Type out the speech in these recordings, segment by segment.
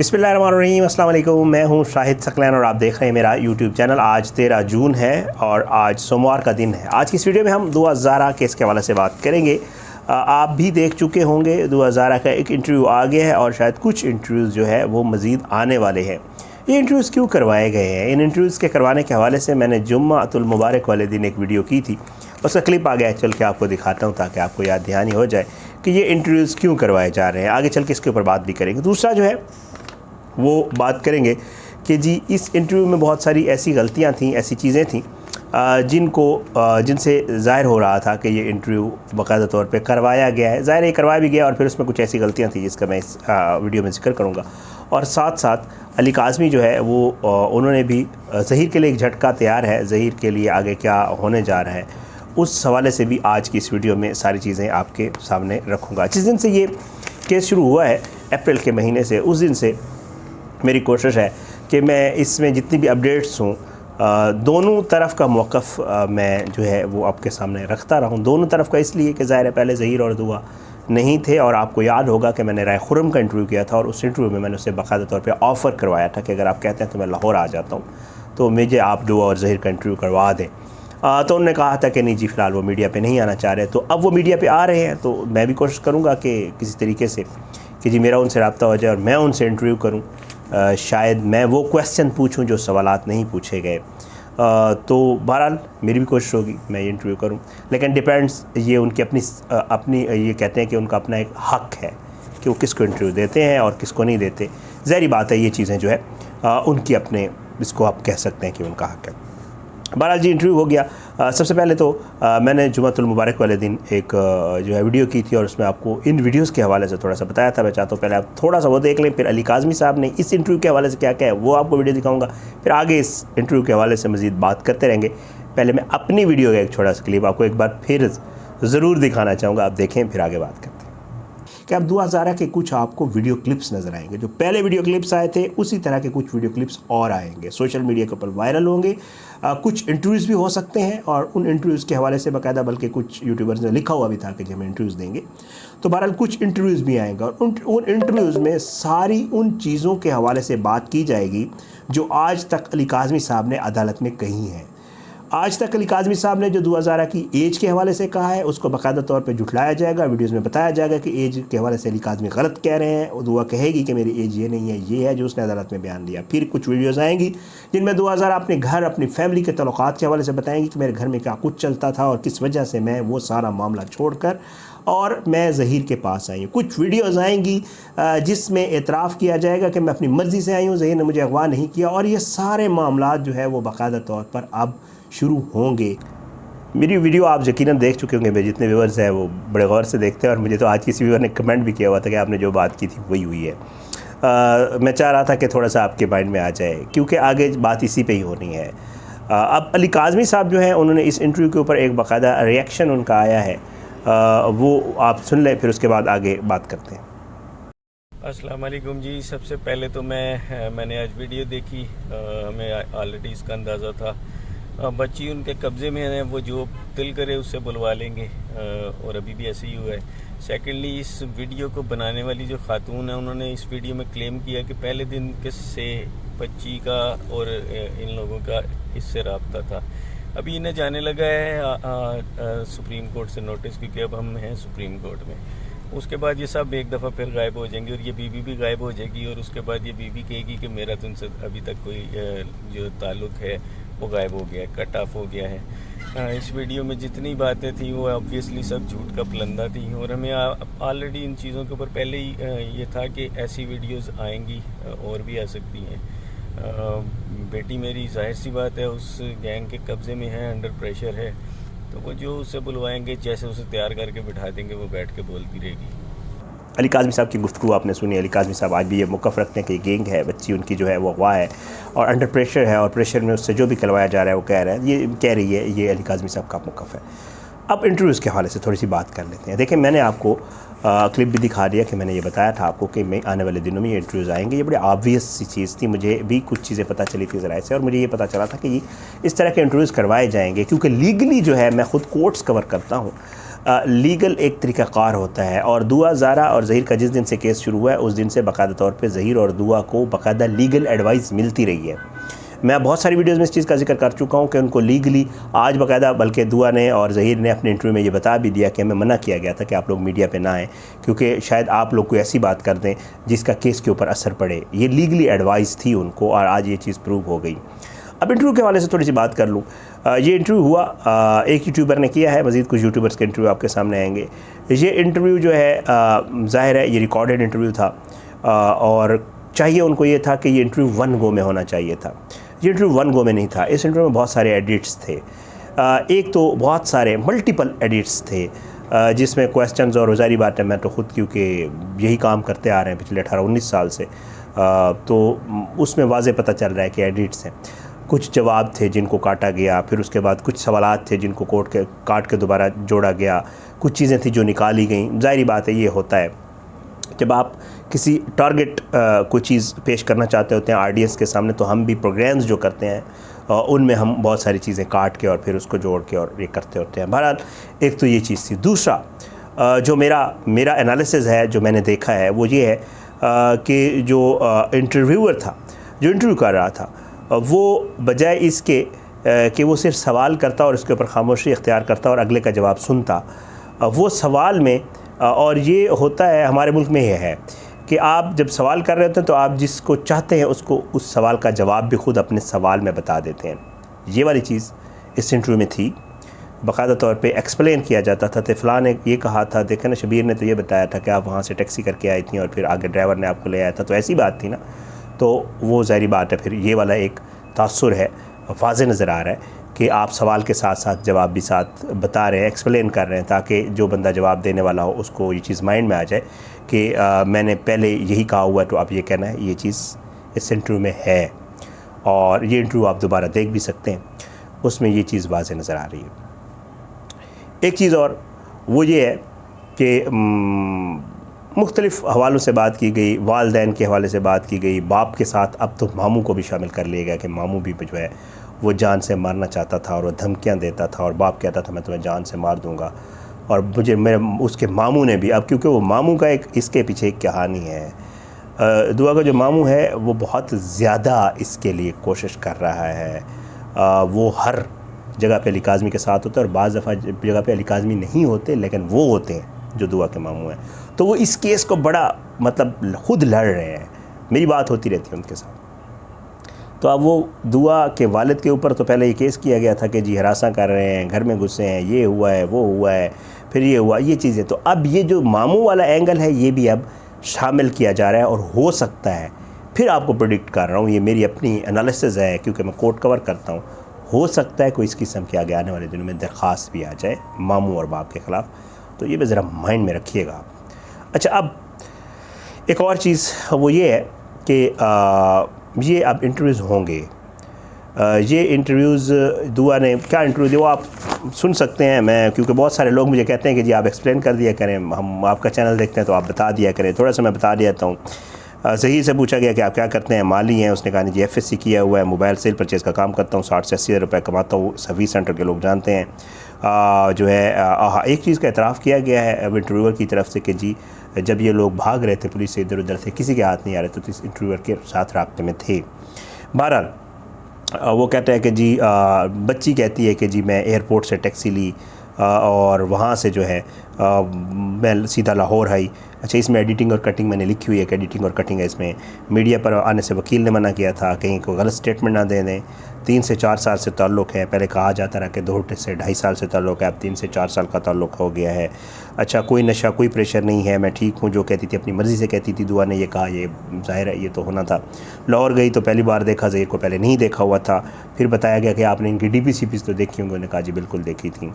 बिस्मिल्लाहिर्रहमानिर्रहीम, अस्सलाम वालेकुम। मैं हूं शाहिद सकलैन और आप देख रहे हैं मेरा यूट्यूब चैनल। आज 13 जून है और आज सोमवार का दिन है। आज की इस वीडियो में हम दुआ ज़ारा केस के हवाले से बात करेंगे। आप भी देख चुके होंगे, दुआ ज़ारा का एक इंटरव्यू आ गया है और शायद कुछ इंटरव्यूज़ जो है वो मज़ीद आने वाले हैं। ये इंटरव्यूज़ क्यों करवाए गए हैं? इन इंटरव्यूज़ के करवाने के हवाले से मैंने जुम्मातुल मुबारक वाले दिन एक वीडियो की थी, उसका क्लिप आ गया, चल के आपको दिखाता हूँ ताकि आपको याद दहानी हो जाए कि ये इंटरव्यूज़ क्यों करवाए जा रहे हैं। आगे चल के इसके ऊपर बात भी करेंगे। दूसरा जो है वो बात करेंगे कि जी इस इंटरव्यू में बहुत सारी ऐसी गलतियां थीं, ऐसी चीज़ें थीं जिनसे ज़ाहिर हो रहा था कि ये इंटरव्यू बाकायदा तौर पे करवाया गया है। ज़ाहिर है करवाया भी गया और फिर उसमें कुछ ऐसी गलतियां थी जिसका मैं इस वीडियो में जिक्र करूँगा। और साथ साथ अली काज़मी जो है वो उन्होंने भी ज़हीर के लिए एक झटका तैयार है। ज़हीर के लिए आगे क्या होने जा रहा है उस हवाले से भी आज की इस वीडियो में सारी चीज़ें आपके सामने रखूँगा। जिस दिन से ये केस शुरू हुआ है अप्रैल के महीने से, उस दिन से मेरी कोशिश है कि मैं इसमें जितनी भी अपडेट्स हूँ दोनों तरफ़ का मौक़िफ़ मैं जो है वो आपके सामने रखता रहूँ। दोनों तरफ़ का इसलिए कि ज़ाहिर है पहले ज़हीर और दुआ नहीं थे और आपको याद होगा कि मैंने राय खुर्रम का इंटरव्यू किया था और उस इंटरव्यू में मैंने उससे बाकायदा तौर पे ऑफ़र करवाया था कि अगर आप कहते हैं तो मैं लाहौर आ जाता हूँ तो मुझे आप दुआ और ज़हीर का इंटरव्यू करवा दें। तो उन्होंने कहा था कि नहीं जी फ़िलहाल वो मीडिया पे नहीं आना चाह रहे। तो अब वो मीडिया पे आ रहे हैं तो मैं भी कोशिश करूँगा कि किसी तरीके से कि जी मेरा उनसे रब्ता हो जाए और मैं उनसे इंटरव्यू करूँ। शायद मैं वो क्वेश्चन पूछूं जो सवालात नहीं पूछे गए। तो बहरहाल मेरी भी कोशिश होगी मैं ये इंटरव्यू करूं, लेकिन डिपेंड्स, ये उनकी अपनी ये कहते हैं कि उनका अपना एक हक़ है कि वो किसको इंटरव्यू देते हैं और किसको नहीं देते। ज़ाहिर बात है ये चीज़ें जो है उनकी अपने, इसको आप कह सकते हैं कि उनका हक़ है। बहरहाल जी इंटरव्यू हो गया। सबसे पहले तो मैंने जुम्मातुल मुबारक वाले दिन एक जो है वीडियो की थी और उसमें आपको इन वीडियोस के हवाले से थोड़ा सा बताया था। मैं चाहता हूँ पहले आप थोड़ा सा वो देख लें, फिर अली काज़मी साहब ने इस इंटरव्यू के हवाले से क्या क्या है वो आपको वीडियो दिखाऊंगा, फिर आगे इस इंटरव्यू के हवाले से मज़ीद बात करते रहेंगे। पहले मैं अपनी वीडियो का एक छोटा सा क्लिप आपको एक बार फिर ज़रूर दिखाना चाहूँगा, आप देखें फिर आगे बात करते हैं। कि अब दुआ ज़ारा के कुछ आपको वीडियो क्लिप्स नज़र आएंगे, जो पहले वीडियो क्लिप्स आए थे उसी तरह के कुछ वीडियो क्लिप्स और आएंगे, सोशल मीडिया के ऊपर वायरल होंगे। कुछ इंटरव्यूज़ भी हो सकते हैं और उन इंटरव्यूज़ के हवाले से बाकायदा बल्कि कुछ यूट्यूबर्स ने लिखा हुआ भी था कि जी हम इंटरव्यूज़ देंगे। तो बहरहाल कुछ इंटरव्यूज़ भी आएंगे और उन इंटरव्यूज़ में सारी उन चीज़ों के हवाले से बात की जाएगी जो आज तक अली काज़मी साहब ने अदालत में कही हैं। आज तक अली काज़मी साहब ने जो दुआ ज़ारा की एज के हवाले से कहा है उसको बाकायदा तौर पे झुठलाया जाएगा। वीडियोज़ में बताया जाएगा कि एज के हवाले से अली काज़मी गलत कह रहे हैं। दुआ कहेगी कि मेरी एज ये नहीं है, ये है जो उसने अदालत में बयान दिया। फिर कुछ वीडियोज़ आएंगी जिनमें दुआ ज़ारा अपने घर, अपनी फैमिली के तल्लुक़ात के हवाले से बताएंगी कि मेरे घर में क्या कुछ चलता था और किस वजह से मैं वो सारा मामला छोड़कर और मैं ज़हीर के पास आई हूँ। कुछ वीडियोज़ आएंगी जिसमें एतराफ़ किया जाएगा कि मैं अपनी मर्ज़ी से आई हूँ, ज़हीर ने मुझे अगवा नहीं किया। और ये सारे मामला जो है वो बाकायदा तौर पर अब शुरू होंगे। मेरी वीडियो आप यकीनन देख चुके होंगे, मेरे जितने व्यूअर्स हैं वो बड़े गौर से देखते हैं और मुझे तो आज किसी व्यूअर ने कमेंट भी किया हुआ था कि आपने जो बात की थी वही हुई है। मैं चाह रहा था कि थोड़ा सा आपके माइंड में आ जाए क्योंकि आगे बात इसी पे ही होनी है। अब अली काज़मी साहब जो हैं उन्होंने इस इंटरव्यू के ऊपर एक बाकायदा रिएक्शन उनका आया है, वो आप सुन लें फिर उसके बाद आगे बात करते हैं। अस्सलाम वालेकुम जी। सबसे पहले तो मैंने आज वीडियो देखी, हमें ऑलरेडी इसका अंदाज़ा था। बच्ची उनके कब्ज़े में है, वो जो दिल करे उससे बुलवा लेंगे और अभी भी ऐसे ही हुआ है। सेकेंडली इस वीडियो को बनाने वाली जो खातून है उन्होंने इस वीडियो में क्लेम किया कि पहले दिन से बच्ची का और इन लोगों का इससे रब्ता था। अभी इन्हें जाने लगा है सुप्रीम कोर्ट से नोटिस, क्योंकि अब हम हैं सुप्रीम कोर्ट में। उसके बाद ये सब एक दफ़ा फिर गायब हो जाएंगे और ये बीबी भी गायब हो जाएगी और उसके बाद ये बीबी कहेगी कि मेरा तुमसे अभी तक कोई जो ताल्लुक़ है वो गायब हो गया है, कट ऑफ हो गया है। इस वीडियो में जितनी बातें थी वो ऑब्वियसली सब झूठ का पलंदा थी और हमें ऑलरेडी इन चीज़ों के ऊपर पहले ही ये था कि ऐसी वीडियोस आएंगी और भी आ सकती हैं। बेटी मेरी जाहिर सी बात है उस गैंग के कब्ज़े में है, अंडर प्रेशर है, तो वो जो उसे बुलवाएंगे जैसे उसे तैयार करके बिठा देंगे वो बैठ के बोलती रहेगी। अली काज़मी साहब की गुफ्तगू आपने सुनी। अली काज़मी साहब आज भी ये मौक़िफ़ रखते हैं कि गैंग है, बच्ची उनकी जो है वो अगवा है और अंडर प्रेशर है और प्रेशर में उससे जो भी करवाया जा रहा है वो कह रही है। ये अली काज़मी साहब का मौक़िफ़ है। अब इंटरव्यूज़ के हवाले से थोड़ी सी बात कर लेते हैं। देखिए मैंने आपको क्लिप भी दिखा दिया कि मैंने ये बताया था आपको कि मैं आने वाले दिनों में ये इंटरव्यूज़ आएंगे। ये बड़ी ऑब्वियस सी चीज़ थी, मुझे भी कुछ चीज़ें पता चली थी ज़राए से और मुझे ये पता चला था कि इस तरह के इंटरव्यूज़ करवाए जाएंगे क्योंकि लीगली जो है मैं ख़ुद कोर्ट्स कवर करता हूँ। लीगल एक तरीक़ाकार होता है। और दुआ, ज़ारा और ज़हीर का जिस दिन से केस शुरू हुआ है उस दिन से बाकायदा तौर पे ज़हीर और दुआ को बाकायदा लीगल एडवाइस मिलती रही है। मैं बहुत सारी वीडियोज़ में इस चीज़ का जिक्र कर चुका हूँ कि उनको लीगली आज बाकायदा, बल्कि दुआ ने और ज़हीर ने अपने इंटरव्यू में ये बता भी दिया कि हमें मना किया गया था कि आप लोग मीडिया पे ना आएँ, क्योंकि शायद आप लोग कोई ऐसी बात कर दें जिसका केस के ऊपर असर पड़े। ये लीगली एडवाइस थी उनको और आज ये चीज़ प्रूव हो गई। अब इंटरव्यू के हवाले से थोड़ी सी बात कर लूँ। ये इंटरव्यू हुआ एक यूट्यूबर ने किया है, मज़ीद कुछ यूट्यूबर्स के इंटरव्यू आपके सामने आएंगे। ये इंटरव्यू जो है ज़ाहिर है ये रिकॉर्डेड इंटरव्यू था और चाहिए उनको ये था कि ये इंटरव्यू 1 गो में होना चाहिए था। ये इंटरव्यू 1 गो में नहीं था। इस इंटरव्यू में बहुत सारे एडिट्स थे। एक तो बहुत सारे मल्टीपल एडिट्स थे जिसमें क्वेश्चंस, और ज़ाहिर बात है मैं तो ख़ुद क्योंकि यही काम करते आ रहे हैं पिछले 18-19 साल से, तो उसमें वाज़े पता चल रहा है कि एडिट्स हैं। कुछ जवाब थे जिनको काटा गया, फिर उसके बाद कुछ सवालात थे जिनको काट के दोबारा जोड़ा गया, कुछ चीज़ें थी जो निकाली गई। ज़ाहिर बात है ये होता है जब आप किसी टारगेट कोई चीज़ पेश करना चाहते होते हैं ऑडियंस के सामने, तो हम भी प्रोग्राम्स जो करते हैं उनमें हम बहुत सारी चीज़ें काट के और फिर उसको जोड़ के और ये करते होते हैं। बहरहाल एक तो ये चीज़ थी। दूसरा जो मेरा एनालिसिस है, जो मैंने देखा है, वो ये है कि जो इंटरव्यूअर था, जो इंटरव्यू कर रहा था, वो बजाय इसके कि वो सिर्फ सवाल करता और उसके ऊपर खामोशी इख्तियार करता और अगले का जवाब सुनता, वो सवाल में, और ये होता है हमारे मुल्क में, ये है कि आप जब सवाल कर रहे होते हैं तो आप जिसको चाहते हैं उसको उस सवाल का जवाब भी ख़ुद अपने सवाल में बता देते हैं। ये वाली चीज़ इस इंटरव्यू में थी। बाकायदा तौर पे एक्सप्लेन किया जाता था। तो फ़लाँ ने ये कहा था, देखें ना, शबीर ने तो ये बताया था कि आप वहाँ से टैक्सी करके आई थी और फिर आगे ड्राइवर ने आपको ले आया था, तो ऐसी बात थी ना। तो वो ज़ाहिर बात है फिर ये वाला एक तासुर है, वाज़े नज़र आ रहा है कि आप सवाल के साथ साथ जवाब भी साथ बता रहे हैं, एक्सप्लेन कर रहे हैं, ताकि जो बंदा जवाब देने वाला हो उसको ये चीज़ माइंड में आ जाए कि मैंने पहले यही कहा हुआ है, तो आप ये कहना है ये चीज़ इस इंटरव्यू में है। और ये इंटरव्यू आप दोबारा देख भी सकते हैं, उसमें ये चीज़ वाज़े नज़र आ रही है। एक चीज़ और वो ये है कि मुख्तलिफ़ हवालों से बात की गई, वालदैन के हवाले से बात की गई, बाप के साथ अब तो मामू को भी शामिल कर लिया गया कि मामू भी जो है वो जान से मारना चाहता था और वो धमकियां देता था और बाप कहता था मैं तुम्हें जान से मार दूंगा। और मुझे उसके मामू ने भी, अब क्योंकि वो मामू का एक इसके पीछे एक कहानी है, दुआ का जो मामू है वो बहुत ज़्यादा इसके लिए कोशिश कर रहा है। वो हर जगह पे अली काज़मी के साथ होता है और बाज़ दफ़ा जगह पे अली काज़मी नहीं होते, लेकिन वो होते हैं जो दुआ के मामू हैं। तो वो इस केस को बड़ा मतलब ख़ुद लड़ रहे हैं, मेरी बात होती रहती है उनके साथ। तो अब वो दुआ के वालिद के ऊपर तो पहले ये केस किया गया था कि जी हरासा कर रहे हैं, घर में घुसे हैं, ये हुआ है, वो हुआ है, फिर ये हुआ, ये चीज़ें। तो अब ये जो मामू वाला एंगल है ये भी अब शामिल किया जा रहा है। और हो सकता है, फिर आपको प्रेडिक्ट कर रहा हूँ, ये मेरी अपनी एनालिसिस है क्योंकि मैं कोर्ट कवर करता हूँ, हो सकता है कोई इस किस्म के आगे आने वाले दिनों में दरख्वास्त भी आ जाए मामू और बाप के ख़िलाफ़। तो ये भी ज़रा माइंड में रखिएगा। अच्छा, अब एक और चीज़ वो ये है कि ये अब इंटरव्यूज़ होंगे। ये इंटरव्यूज़ दुआ ने क्या इंटरव्यू दिया वो आप सुन सकते हैं। मैं क्योंकि बहुत सारे लोग मुझे कहते हैं कि जी आप एक्सप्लेन कर दिया करें, हम आपका चैनल देखते हैं तो आप बता दिया करें। थोड़ा सा मैं बता देता हूँ। ज़हीर से पूछा गया कि आप क्या करते हैं, माली हैं। उसने कहा जी FSC किया हुआ है, मोबाइल सेल परचेज़ का काम करता हूँ, 60 से 80 हज़ार रुपये कमाता हूँ, सर्विस सेंटर के लोग जानते हैं। जो है एक चीज़ का एतराफ़ किया गया है इंटरव्यूअर की तरफ से कि जी जब ये लोग भाग रहे थे पुलिस से इधर उधर से, किसी के हाथ नहीं आ रहे थे, तो इस इंटरव्यूअर के साथ राब्ते में थे। बहरहाल वो कहता है कि जी बच्ची कहती है कि जी मैं एयरपोर्ट से टैक्सी ली और वहाँ से जो है मैं सीधा लाहौर आई। अच्छा, इसमें एडिटिंग और कटिंग मैंने लिखी हुई है कि एडिटिंग और कटिंग है इसमें। मीडिया पर आने से वकील ने मना किया था, कहीं को गलत स्टेटमेंट ना दे दें। 3 से 4 साल से ताल्लुक़ है, पहले कहा जाता रहा कि 2 से 2.5 साल से ताल्लुक़ है, अब 3 से 4 साल का ताल्लुक़ हो गया है। अच्छा, कोई नशा कोई प्रेशर नहीं है, मैं ठीक हूँ। जो कहती थी अपनी मर्ज़ी से कहती थी, दुआ ने ये कहा, ये ज़ाहिर है ये तो होना था। लाहौर गई तो पहली बार देखा, ज़हीर को पहले नहीं देखा हुआ था। फिर बताया गया कि आपने इनकी DP CPs तो देखी होंगी, उन्होंने कहा जी बिल्कुल देखी थी।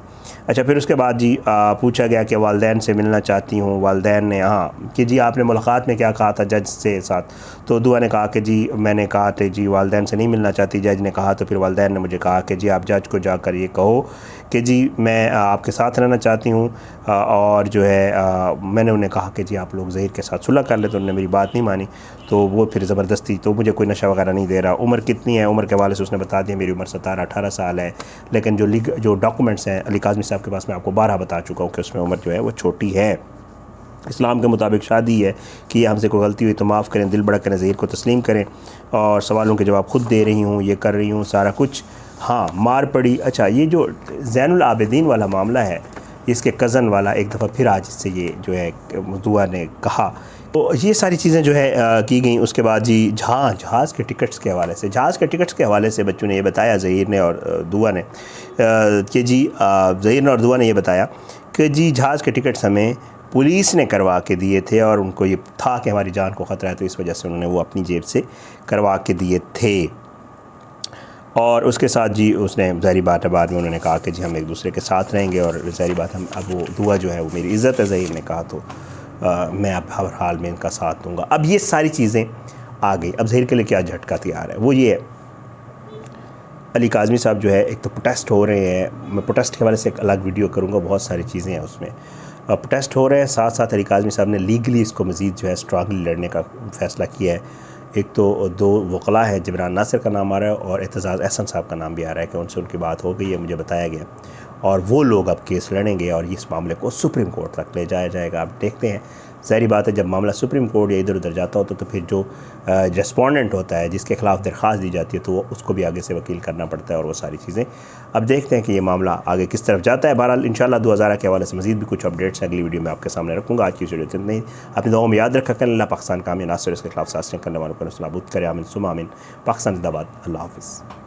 अच्छा, फिर उसके बाद जी पूछा गया कि कि वालदैन से मिलना चाहती हूँ। वालदैन ने हाँ कि जी आपने मुलाकात में क्या कहा था जज से साथ, तो दुआ ने कहा कि जी मैंने कहा था जी वालदैन से नहीं मिलना चाहती। जज ने कहा तो फिर वालदैन ने मुझे कहा कि जी आप जज को जाकर ये कहो कि जी मैं आपके साथ रहना चाहती हूँ, और जो है मैंने उन्हें कहा कि जी आप लोग ज़हीर के साथ सुलह कर ले, तो उन्होंने मेरी बात नहीं मानी। तो वो फिर ज़बरदस्ती, तो मुझे कोई नशा वगैरह नहीं दे रहा। उम्र कितनी है, उम्र के हवाले से उसने बता दिया मेरी उम्र 17-18 साल है, लेकिन जो डॉक्यूमेंट्स हैं अली काज़मी साहब के पास मैं आपको 12 बता चुका हूँ कि उसमें उम्र जो है वो छोटी है। इस्लाम के मुताबिक शादी है कि ये हमसे कोई गलती हुई तो माफ़ करें, दिल बड़ा करें, ज़हीर को तस्लीम करें, और सवालों के जवाब ख़ुद दे रही हूँ, ये कर रही हूँ सारा कुछ। हाँ मार पड़ी। अच्छा ये जो ज़ैनुल आबिदीन वाला मामला है, इसके कज़न वाला एक दफ़ा फिर आज इससे ये जो है दुआ ने कहा, तो ये सारी चीज़ें जो है की गई। उसके बाद जी जहाज़ के टिकट्स के हवाले से बच्चों ने ये बताया, ज़हीर ने और दुआ ने, कि जी ज़हीर ने और दुआ ने ये बताया कि जी जहाज़ के टिकट्स हमें पुलिस ने करवा के दिए थे, और उनको ये था कि हमारी जान को ख़तरा है, तो इस वजह से उन्होंने वो अपनी जेब से करवा के दिए थे। और उसके साथ जी उसने ज़ाहिर बात है बाद में उन्होंने कहा कि जी हम एक दूसरे के साथ रहेंगे, और ज़ाहिर बात हम अब वो दुआ जो है वो मेरी इज़्ज़त है, ज़हीर ने कहा, तो मैं अब हर हाल में इनका साथ दूँगा। अब ये सारी चीज़ें आ गई। अब ज़हीर के लिए क्या झटका तैयार है, वो ये है अली काज़मी साहब जो है एक तो प्रोटेस्ट हो रहे हैं, मैं प्रोटेस्ट के हवाले से एक अलग वीडियो करूँगा, बहुत सारी चीज़ें हैं उसमें। प्रोटेस्ट हो रहे हैं, साथ साथ अली काज़मी साहब ने लीगली इसको मज़ीद जो है स्ट्रांगली लड़ने का फ़ैसला किया है। एक तो 2 वकला हैं, जबरान नासिर का नाम आ रहा है और एतज़ाज़ अहसन साहब का नाम भी आ रहा है कि उनसे उनकी बात हो गई है, मुझे बताया गया, और वो लोग अब केस लड़ेंगे और इस मामले को सुप्रीम कोर्ट तक ले जाया जाएगा। अब देखते हैं, ज़ाहिर बात है जब मामला सुप्रीम कोर्ट या इधर उधर जाता होता तो फिर जो रेस्पोंडेंट होता है जिसके ख़िलाफ़ दरख्वास्त दी जाती है तो वो उसको भी आगे से वकील करना पड़ता है, और वो सारी चीज़ें। अब देखते हैं कि ये मामला आगे किस तरफ जाता है। बहरहाल इंशाल्लाह 2000 के हवाले से मज़ीद भी कुछ अपडेट्स अगली वीडियो में आपके सामने रखूँगा। आज की वीडियो इतना ही। अपनी दुआओं में याद रखा करें। अल्लाह पाकिस्तान का आमीन, नासिर इसके खिलाफ साजिशें करने वालों को सलाबूत करे, आमीन सुमा आमीन। पाकिस्तान जिंदाबाद। अल्लाह हाफ़िज़।